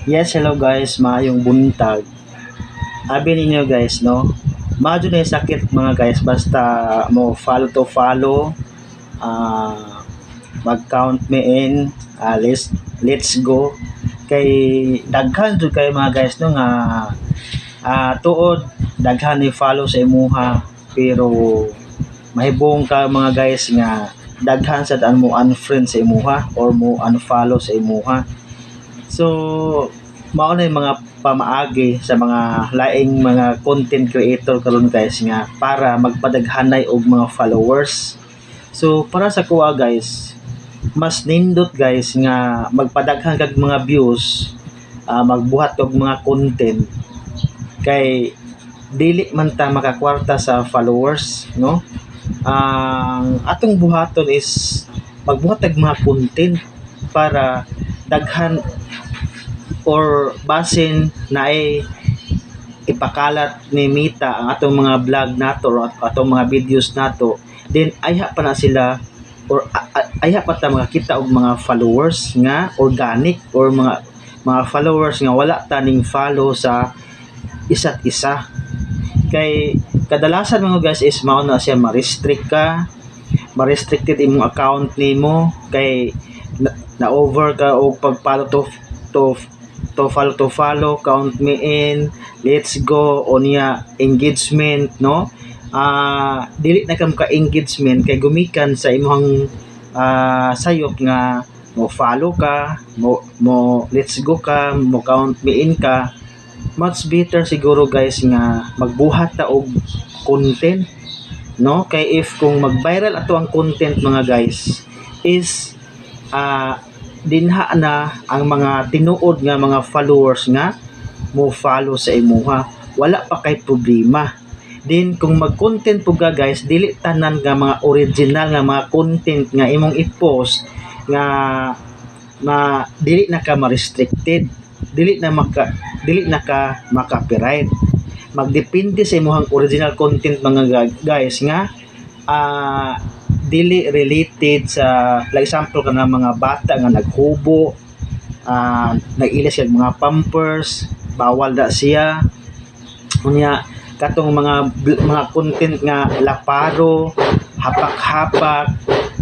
Yes, hello guys, maayong buntag. Abi ninyo guys, no? Medyo na yung sakit mga guys, basta mo follow to follow, mag-count me in, let's go. Kay daghan jud kay mga guys no nga tuod daghan ni follow sa imuha pero mahibong ka mga guys nga daghan sad an mo unfriend sa imuha or mo unfollow sa imuha. So, mao na yung mga pamaagi sa mga laing mga content creator karon guys nga para magpadaghanay og mga followers. So, para sa kuha guys, mas nindot guys nga magpadaghan kag mga views, magbuhat og mga content kay dili man ta makakwarta sa followers, no? Ang atong buhaton is magbuhat og mga content para daghan or basin na ay ipakalat ni Mita ang atong mga vlog nato or atong mga videos nato, then ayha pa na sila or ayha pa ta mga kita og mga followers nga organic or mga followers nga wala taning follow sa isa't isa. Kay kadalasan mga guys is mao na siya ma-restrict ka, ma-restricted imong account nimo kay na over ka og pag-follow to follow, count me in, let's go, o niya engagement, no? Dili na kam ka engagement kay gumikan sa imong sayop nga mo follow ka, mo let's go ka, mo count me in ka. Much better siguro guys nga magbuhat ta og content, no? Kay if kung mag-viral ato ang content mga guys is dinha na ang mga tinuod nga mga followers nga mo follow sa imuha, wala pa kay problema. Then kung mag-content po ka guys, dili tanan nga mga original nga mga content nga imong i-post nga dili na ka ma-restricted, dili na ka ma-copyright. Magdepende sa imong original content mga guys nga dili related sa, like example kana mga bata nga naghubo, nagilas kag mga pampers, bawal da siya. Unya katong mga content nga laparo, hapak-hapak,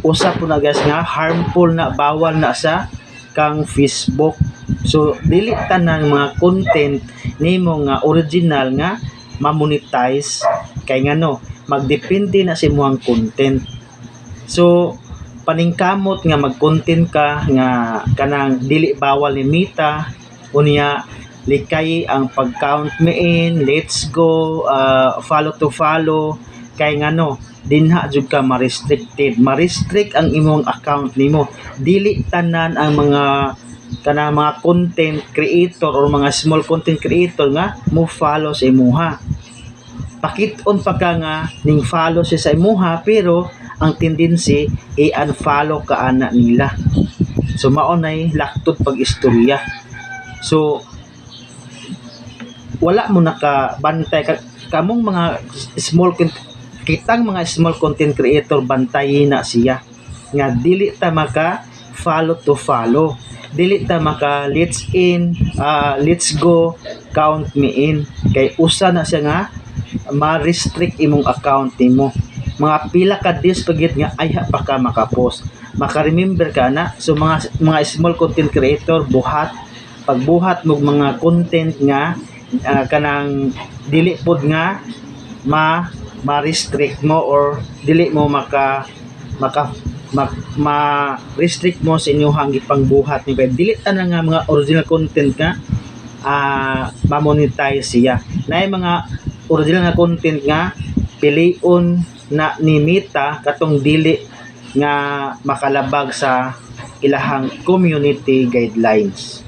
usa po na guys nga harmful na, bawal na sa kang Facebook. So dili tanan mga content nimo nga original nga ma-monetize kay ngano magdepende na sa imong content. So paningkamot nga mag-content ka nga kanang dili bawal ni Mita, unya likay ang pag-count me in, let's go, follow to follow kay ngano dinha jud ka ma-restrict ang imong account nimo. Dili tanan ang mga kanang mga content creator or mga small content creator nga mo follow sa imuha. Pakit-on pa ka nga ning follow siya sa imuha pero ang tendency i-unfollow ka ana nila. So mao nay laktod pag-istorya. So wala mo nakabantay kamong mga kitang mga small content creator, bantayin na siya nga dili ta maka follow to follow, dili ta maka let's go, count me in kay usa na siya nga ma-restrict imong account nimo. Mga pila ka days pagit nga ayha pa ka maka-post, maka-remember ka na. So mga small content creator, pagbuhat mo mga content nga kanang dili pod nga ma-restrict mo or dili mo ma-restrict mo sa inyong ipangbuhat ni, dili tanan nga mga original content nga ma-monetize siya. Naay mga original nga content nga pilion na ni Mita katong dili nga makalabag sa ilahang community guidelines.